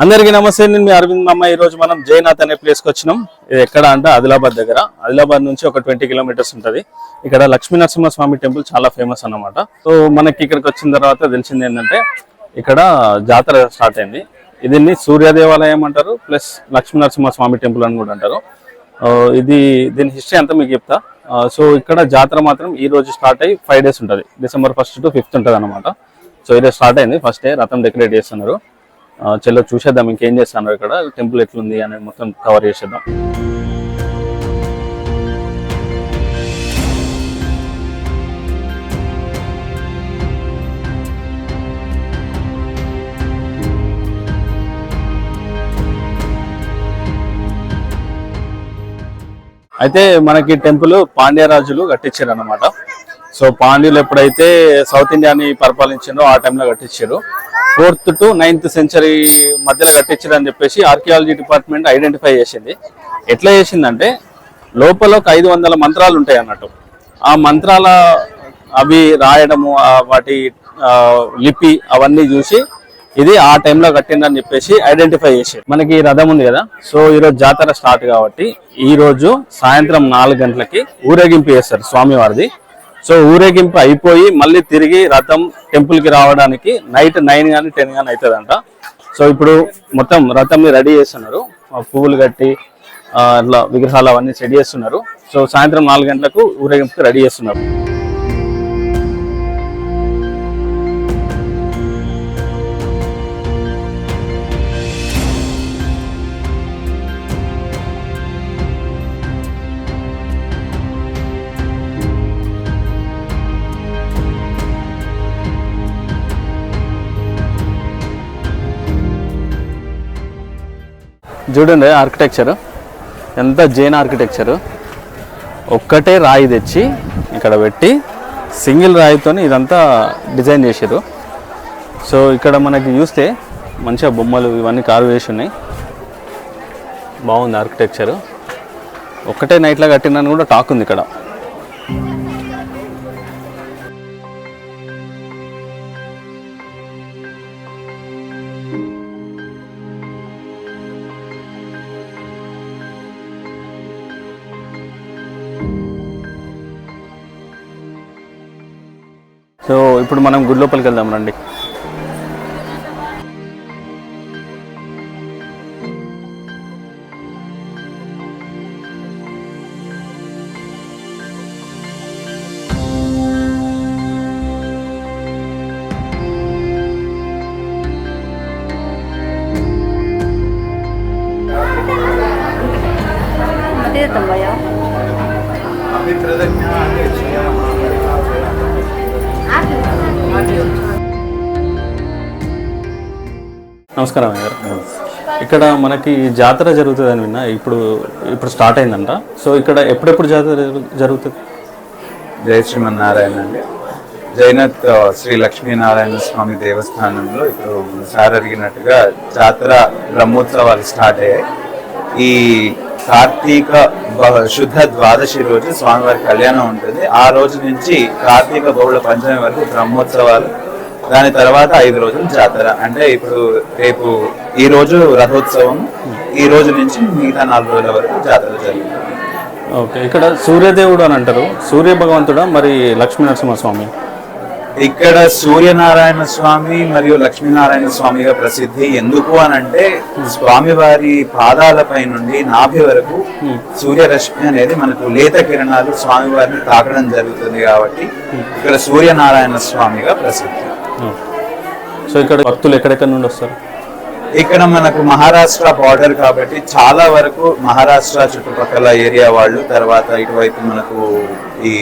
అందరికీ నమస్తే. నేను మీ అరవింద్ మామ. ఈ రోజు మనం జైనాథ్ అనే ప్లేస్ కి వచ్చినాం. ఇది ఎక్కడ అంటే ఆదిలాబాద్ దగ్గర. ఆదిలాబాద్ నుంచి ఒక 20 కిలోమీటర్స్ ఉంటది. ఇక్కడ లక్ష్మీ నరసింహస్వామి టెంపుల్ చాలా ఫేమస్ అన్నమాట. సో మనకి ఇక్కడికి వచ్చిన తర్వాత తెలిసింది ఏంటంటే ఇక్కడ జాతర స్టార్ట్ అయింది. దీన్ని సూర్య దేవాలయం అంటారు, ప్లస్ లక్ష్మీ నరసింహస్వామి టెంపుల్ అని కూడా అంటారు. దీని హిస్టరీ అంతా మీకు చెప్తా. సో ఇక్కడ జాతర మాత్రం ఈ రోజు స్టార్ట్ అయ్యి 5 days ఉంటుంది. December 1st to 5th ఉంటుంది అనమాట. సో ఈరోజు స్టార్ట్ అయింది. ఫస్ట్ డే రథం డెకరేట్ చేస్తున్నారు. చలో చూసేద్దాం ఇంకేం చేస్తున్నారు ఇక్కడ, టెంపుల్ ఎట్లుంది అనేది మొత్తం కవర్ చేసేద్దాం. అయితే మనకి టెంపుల్ పాండ్యరాజులు కట్టించారు అన్నమాట. సో పాండ్యులు ఎప్పుడైతే సౌత్ ఇండియాని పరిపాలించారో ఆ టైంలో కట్టించారు. 4th to 9th century మధ్యలో కట్టించారు అని చెప్పేసి ఆర్కియాలజీ డిపార్ట్మెంట్ ఐడెంటిఫై చేసింది. ఎట్లా చేసిందంటే లోపల ఒక 500 మంత్రాలు ఉంటాయి అన్నట్టు. ఆ మంత్రాల అవి రాయడము, వాటి లిపి అవన్నీ చూసి ఇది ఆ టైంలో కట్టిందని చెప్పేసి ఐడెంటిఫై చేసారు. మనకి రథం ఉంది కదా, సో ఈరోజు జాతర స్టార్ట్ కాబట్టి ఈ రోజు సాయంత్రం 4 గంటలకి ఊరేగింపు చేస్తారు స్వామివారిది. సో ఊరేగింపు అయిపోయి మళ్ళీ తిరిగి రథం టెంపుల్ కి రావడానికి నైట్ 9 కానీ 10 కానీ అవుతుందంట. సో ఇప్పుడు మొత్తం రథంని రెడీ చేస్తున్నారు, పువ్వులు కట్టి అట్లా విగ్రహాలు అవన్నీ సెట్ చేస్తున్నారు. సో సాయంత్రం 4 గంటలకు ఊరేగింపుకి రెడీ చేస్తున్నారు. చూడండి ఆర్కిటెక్చర్ ఎంత జైన్ ఆర్కిటెక్చర్. ఒక్కటే రాయి తెచ్చి ఇక్కడ పెట్టి సింగిల్ రాయితో ఇదంతా డిజైన్ చేశారు. సో ఇక్కడ మనకి చూస్తే మంచిగా బొమ్మలు ఇవన్నీ కార్వ్ చేసి ఉన్నాయి. బాగుంది ఆర్కిటెక్చర్. ఒక్కటే నైట్లో కట్టినని కూడా టాక్ ఉంది ఇక్కడ. సో ఇప్పుడు మనం గుడి లోపలికి వెళ్దాం రండి. నమస్కారం గారు. ఇక్కడ మనకి జాతర జరుగుతుందని విన్నా, ఇప్పుడు స్టార్ట్ అయిందంట. సో ఇక్కడ ఎప్పుడెప్పుడు జాతర జరుగుతుంది? జై శ్రీమన్నారాయణ అండి. జైనాథ్ శ్రీ లక్ష్మీనారాయణ స్వామి దేవస్థానంలో ఇప్పుడు సార్ అడిగినట్టుగా జాతర బ్రహ్మోత్సవాలు స్టార్ట్ అయ్యాయి. ఈ కార్తీక శుద్ధ ద్వాదశి రోజు స్వామివారి కళ్యాణం ఉంటుంది. ఆ రోజు నుంచి కార్తీక బహుళ పంచమి వరకు బ్రహ్మోత్సవాలు, దాని తర్వాత 5 రోజులు జాతర. అంటే ఇప్పుడు రేపు ఈ రోజు రథోత్సవం, ఈ రోజు నుంచి మిగతా 4 రోజుల వరకు జాతర జరుగుతుంది. ఓకే. ఇక్కడ సూర్యదేవుడు అని అంటారు, సూర్య భగవంతుడా మరి లక్ష్మీ నరసింహస్వామి? ఇక్కడ సూర్యనారాయణ స్వామి మరియు లక్ష్మీనారాయణ స్వామిగా ప్రసిద్ధి. ఎందుకు అని అంటే స్వామివారి పాదాలపై నుండి నాభి వరకు సూర్యరశ్మి అనేది మనకు లేత కిరణాలు స్వామివారిని తాకడం జరుగుతుంది కాబట్టి ఇక్కడ సూర్యనారాయణ స్వామిగా ప్రసిద్ధి. సో ఇక్కడ భక్తులు ఎక్కడెక్కడ నుండి వస్తారు? ఇక్కడ మనకు మహారాష్ట్ర బార్డర్ కాబట్టి చాలా వరకు మహారాష్ట్ర చుట్టుపక్కల ఏరియా వాళ్ళు, తర్వాత ఇటువైపు మనకు ఈ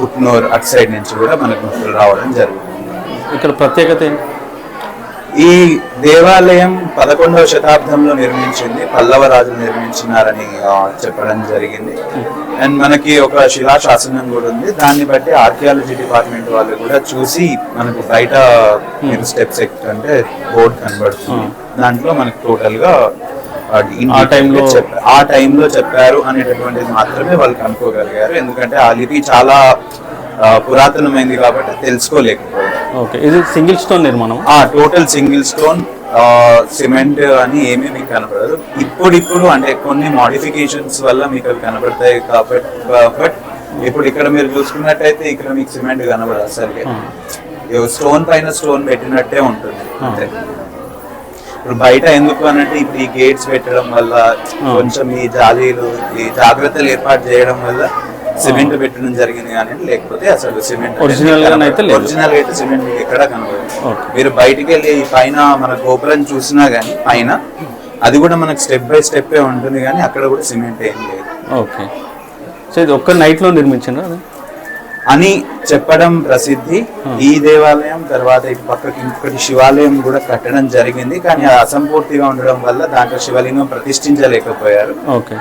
ఉట్నూర్ అటు సైడ్ నుంచి కూడా మనకు భక్తులు రావడం జరుగుతుంది. ఇక్కడ ప్రత్యేకత ఏంటి? ఈ దేవాలయం 11వ శతాబ్దంలో నిర్మించింది, పల్లవ రాజులు నిర్మించినారని చెప్పడం జరిగింది. అండ్ మనకి ఒక శిలాశాసనం కూడా ఉంది. దాన్ని బట్టి ఆర్కియాలజీ డిపార్ట్మెంట్ వాళ్ళు కూడా చూసి మనకు బయట స్టెప్స్ ఎక్కుతుంటే బోర్డు కనబడుతుంది. దాంట్లో మనకు టోటల్ గా ఆ టైంలో చెప్పారు అనేటటువంటిది మాత్రమే వాళ్ళు కనుక్కోగలిగారు. ఎందుకంటే ఆ లిపి చాలా పురాతనమైంది కాబట్టి తెలుసుకోలేకపోయారు. ఓకే, ఇది సింగిల్ స్టోన్ నిర్మాణం? టోటల్ సింగిల్ స్టోన్ సిమెంట్ అని ఏమీ మీకు కనపడదు. ఇప్పుడు అంటే కొన్ని మోడిఫికేషన్స్ వల్ల మీకు అవి కనబడతాయి కాబట్టి, బట్ ఇప్పుడు ఇక్కడ మీరు చూసుకున్నట్టయితే ఇక్కడ మీకు సిమెంట్ కనబడదు అసలు. స్టోన్ పైన స్టోన్ పెట్టినట్టే ఉంటుంది అంతే. ఇప్పుడు బయట ఎందుకు అనంటే ఇప్పుడు ఈ గేట్స్ పెట్టడం వల్ల కొంచెం ఈ జాలీలు ఈ జాగ్రత్తలు ఏర్పాటు చేయడం వల్ల సిమెంట్ పెట్టడం జరిగింది కానీ, లేకపోతే అసలు సిమెంట్ ఒరిజినల్ అయితే సిమెంట్ మీకు ఎక్కడ కనబడదు. మీరు బయటికి వెళ్ళి పైన మన గోపురం చూసినా గానీ పైన అది కూడా మనకు స్టెప్ బై స్టెప్ ఉంటుంది కానీ అక్కడ కూడా సిమెంట్ ఏం లేదు. ఓకే, సో ఇది ఒక్క నైట్ లో నిర్మించారు అది అని చెప్పడం ప్రసిద్ధి. ఈ దేవాలయం తర్వాత ఇటు పక్కకి ఇంకొకటి శివాలయం కూడా కట్టడం జరిగింది, కానీ అది అసంపూర్తిగా ఉండడం వల్ల దాంట్లో శివలింగం ప్రతిష్ఠించలేకపోయారు. ఓకే,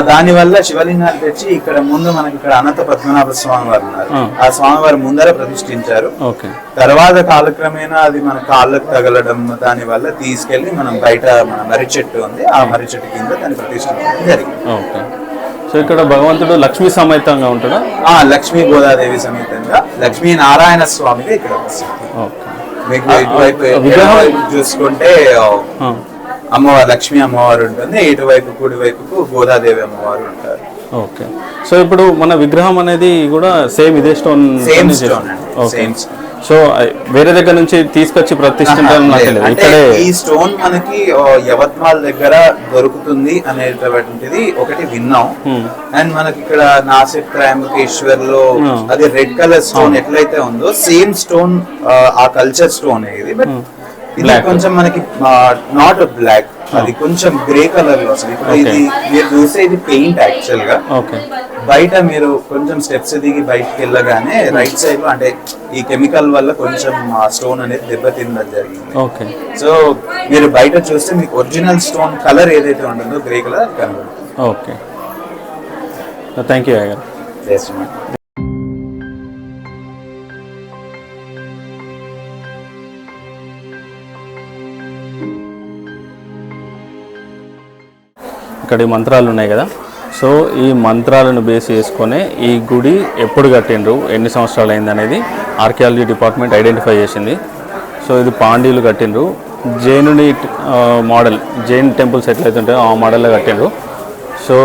దాని వల్ల శివలింగాలు తెచ్చి ఇక్కడ ముందు మనకి ఇక్కడ అనంత పద్మనాభ స్వామి వారు ఉన్నారు, ఆ స్వామి వారి ముందర ప్రతిష్ఠించారు. తర్వాత కాలక్రమేణా అది మన కాళ్ళకు తగలడం దాని వల్ల తీసుకెళ్లి మనం బయట మన మర్రి చెట్టు ఉంది, ఆ మర్రి చెట్టు కింద దాన్ని ప్రతిష్ఠించడం జరిగింది. సో ఇక్కడ భగవంతుడు లక్ష్మీ సమేతంగా ఉంటాడా? లక్ష్మీ గోదాదేవి సమేతంగా లక్ష్మీ నారాయణ స్వామిగా ఇక్కడ మీకు ఇటువైపు చూసుకుంటే అమ్మవారు లక్ష్మీ అమ్మవారు ఉంటుంది, ఇటువైపు కుడి వైపుకు గోదాదేవి అమ్మవారు ఉంటారు. ఓకే, సో ఇప్పుడు మన విగ్రహం అనేది కూడా సేమ్ ఇదే స్టోన్? సేమ్ స్టోన్ అండి, సేమ్ స్టోన్. సో వేరే దగ్గర నుంచి తీసుకొచ్చి ప్రతిష్ఠించడం ఇక్కడే. ఈ స్టోన్ మనకి యవత్మాల్ దగ్గర దొరుకుతుంది అనేటువంటిది ఒకటి విన్నాం. అండ్ మనకి ఇక్కడ నాసిక్ త్రయంబకేశ్వర్ లో అది రెడ్ కలర్ స్టోన్ ఎట్లయితే ఉందో సేమ్ స్టోన్ ఆ కల్చర్ స్టోన్ ఇది. బట్ ఇది కొంచెం మనకి నాట్ బ్లాక్, అది కొంచెం గ్రే కలర్ లో వస్తుంది. ఇప్పుడు ఇది మీరు చూస్తే ఇది పెయింట్ యాక్చువల్ గా. బయట మీరు కొంచెం స్టెప్స్ దిగి బయటకి వెళ్ళగానే రైట్ సైడ్ లో అంటే ఈ కెమికల్ వల్ల కొంచెం ఆ స్టోన్ అనేది దెబ్బతిన్నది జరిగింది. సో మీరు బయట చూస్తే మీకు ఒరిజినల్ స్టోన్ కలర్ ఏదైతే ఉంటుందో గ్రే కలర్ కనబడుతుంది. Okay, thank you. ఇక్కడ ఈ మంత్రాలు ఉన్నాయి కదా, సో ఈ మంత్రాలను బేస్ చేసుకొని ఈ గుడి ఎప్పుడు కట్టిండ్రు, ఎన్ని సంవత్సరాలు అయింది అనేది ఆర్కియాలజీ డిపార్ట్మెంట్ ఐడెంటిఫై చేసింది. సో ఇది పాండ్యులు కట్టిండ్రు, జైనుని మోడల్, జైన్ టెంపుల్స్ ఎట్లయితే ఉంటాయో ఆ మోడల్లో కట్టిండ్రు. సో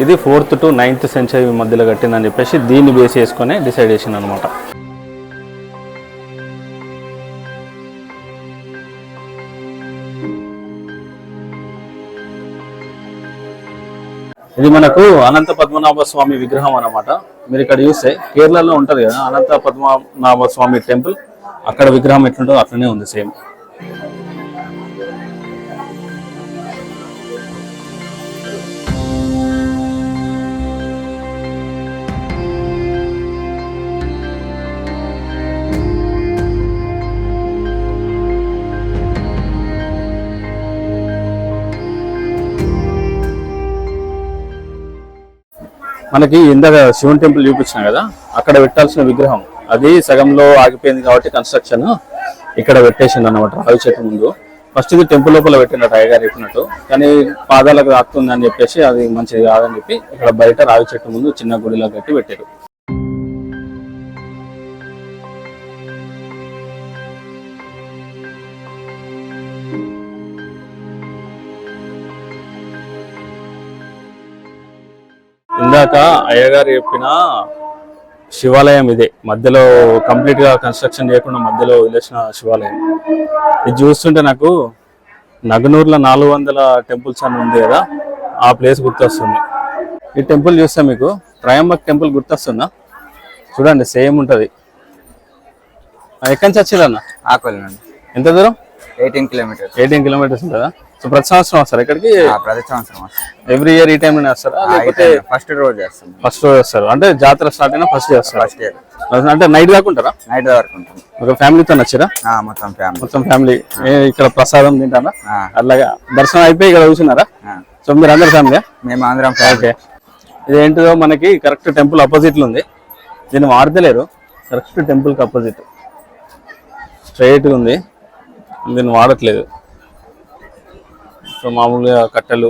ఇది 4th to 9th సెంచరీ మధ్యలో కట్టిందని చెప్పేసి దీన్ని బేస్ చేసుకొని డిసైడ్ చేసింది అనమాట. ఇది మనకు అనంత పద్మనాభ స్వామి విగ్రహం అన్నమాట. మీరు ఇక్కడ చూస్తే కేరళలో ఉంటది కదా అనంత పద్మనాభ స్వామి టెంపుల్, అక్కడ విగ్రహం ఎట్లుంటుందో అట్లనే ఉంది సేమ్. మనకి ఇందాక శివుని టెంపుల్ చూపించిన కదా, అక్కడ పెట్టాల్సిన విగ్రహం అది సగంలో ఆగిపోయింది కాబట్టి కన్స్ట్రక్షన్ ఇక్కడ పెట్టేసింది అన్నమాట రావి చెట్టు ముందు. ఫస్ట్ ఇది టెంపుల్ లోపల పెట్టినట్టు అయ్యగారు చెప్పినట్టు, కానీ పాదాలకు తాకుతుంది అని చెప్పేసి అది మంచిది కాదని చెప్పి ఇక్కడ బయట రావి చెట్టు ముందు చిన్న గుడిలా కట్టి పెట్టారు. ఇందాక అయ్యగారు చెప్పిన శివాలయం ఇదే, మధ్యలో కంప్లీట్ గా కన్స్ట్రక్షన్ చేయకుండా మధ్యలో వదిలేసిన శివాలయం. ఇది చూస్తుంటే నాకు నగనూరులో 400 టెంపుల్స్ అని ఉంది కదా, ఆ ప్లేస్ గుర్తొస్తుంది. ఈ టెంపుల్ చూస్తే మీకు త్రయంబక్ టెంపుల్ గుర్తొస్తుందా? చూడండి సేమ్ ఉంటది. ఎక్కడి నుంచి వచ్చిందన్న? ఆకోలి నుండి. ఎంత దూరం? 18 కిలోమీటర్స్ ఉంటుందా? సో ప్రతి సంవత్సరం వస్తారు ఇక్కడికి? ప్రతి సంవత్సరం ఎవ్రీ ఇయర్ ఈ టైంలోనే వస్తారా, లేకపోతే ఫస్ట్ రోజు చేస్తాం? ఫస్ట్ రోజు వస్తారు, అంటే జాతర స్టార్ట్ అయినా ఫస్ట్ చేస్తారు. అంటే నైట్ కాకుంటారా? నైట్ వరకు ఉంటాం. ఒక ఫ్యామిలీతో వచ్చారా? మొత్తం ఫ్యామిలీ ఇక్కడ ప్రసాదం తింటారా? అలాగా దర్శనం అయిపోయి ఇక్కడ కూర్చున్నారా? సో మీరు అందరు ఫ్యామిలీ? మేము అందరం. ఓకే, ఇదేంటిదో మనకి కరెక్ట్ టెంపుల్ అపోజిట్ లో ఉంది, దీన్ని వాడతలేరు. కరెక్ట్ టెంపుల్ కి అపోజిట్ స్ట్రైట్ ఉంది, దీన్ని వాడట్లేదు. సో మామూలుగా కట్టెలు,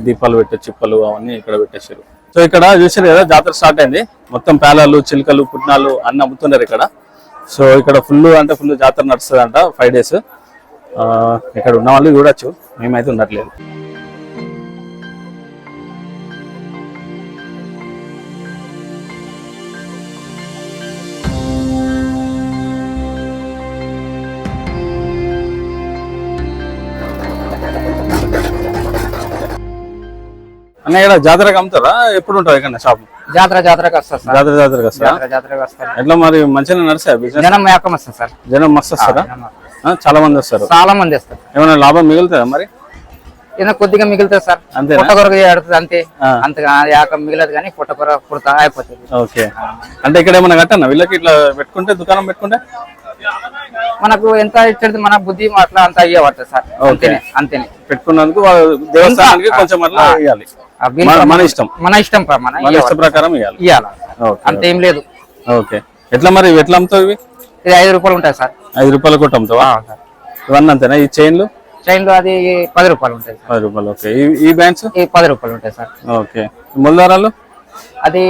దీపాలు పెట్టే చిప్పలు అవన్నీ ఇక్కడ పెట్టేశారు. సో ఇక్కడ చూసారు కదా జాతర స్టార్ట్ అయింది, మొత్తం పేలాలు చిలుకలు పుట్నాలు అన్ని అమ్ముతున్నారు ఇక్కడ. సో ఇక్కడ ఫుల్ అంటే ఫుల్ జాతర నడుస్తుంది అంట 5 days. ఇక్కడ ఉన్న వాళ్ళు చూడొచ్చు, మేమైతే ఉండట్లేదు. అన్న ఇక్కడ జాతరకు అమ్ముతారా? ఎప్పుడు ఉంటుంది ఇక్కడ షాప్? జాతరకి వస్తారు సార్. జాతరకు వస్తారా? జాతరకి వస్తారు. ఎట్లా మరి మంచిగా నడుస్తాయి బిజినెస్? జనం మేకం వస్తారు సార్. జనం మస్తు వస్తారా? చాలా మంది వస్తారు. చాలా మంది వస్తారు. ఏమైనా లాభం మిగులుతుందా మరి? ఏదైనా కొద్దిగా మిగులుతుంది సార్. అంతే పుట్ట కొరకు ఆడుతుంది అంతే. అంతగా యాకం మిగలదు కానీ పుట్ట కొర పుడతా అయిపోతుంది. ఓకే. అంటే ఇక్కడ ఏమైనా కట్టన్నా వీళ్ళకి ఇట్లా పెట్టుకుంటే, దుకాణం పెట్టుకుంటే మనకు ఎంత ఇచ్చేది మన బుద్ధి అట్లా అంత అయ్యేవాడు సార్. అంతేనే పెట్టుకున్నందుకు దేవస్థానానికి కొంచెం అట్లా ఇవ్వాలి. మన ఇష్టం మన ఇష్ట ప్రకారం ఇవ్వాలి. అంతేం లేదు. ఓకే. ఎట్లా మరి ఎట్లా అమ్ముతావు ఇవి? ఇది 5 రూపాయలు ఉంటాయి సార్. 5 రూపాయలు కొట్టి అమ్ముతావా? ఇవన్నీ అంతేనా? ఈ చైన్లు అది 10 రూపాయలు ఉంటాయి. 10 రూపాయలు. ఓకే. ఈ బ్యాండ్స్ 10 రూపాయలు ఉంటాయి సార్. ఓకే. ముల్దారాలు అది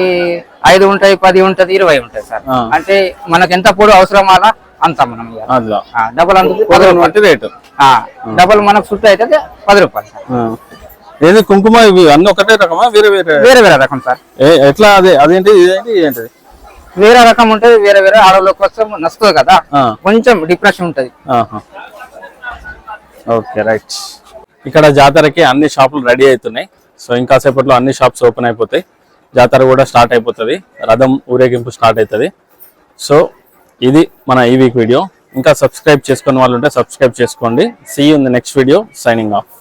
5 ఉంటాయి, 10 ఉంటది, 20 ఉంటాయి సార్. అంటే మనకి ఎంత పొడి అవసరం అలా అంత మనం డబల్ అంతే రేటు. డబల్ మనకు చుట్టూ అయితే 10 రూపాయలు సార్. ఏది కుంకుమ ఇవి అన్ని ఒకటే రకమా? వేరే వేరే రకం సార్. ఎట్లా? అదేంటి ఇదేంటి ఏంటిది? వేరే రకం ఉంటది. వేరే ఆడవాళ్ళ కోసం నచ్చుతుంది కదా, కొంచెం డిప్రెషన్ ఉంటది. Okay, right. ఇక్కడ జాతరకి అన్ని షాపులు రెడీ అవుతున్నాయి. సో ఇంకా సేపట్లో అన్ని షాప్స్ ఓపెన్ అయిపోతాయి. జాతర కూడా స్టార్ట్ అయిపోతుంది. రథం ఊరేగింపు స్టార్ట్ అవుతుంది. సో ఇది మన ఈ వీక్ వీడియో. ఇంకా సబ్స్క్రైబ్ చేసుకున్న వాళ్ళు ఉంటే సబ్స్క్రైబ్ చేసుకోండి. See you in the next video. Signing of.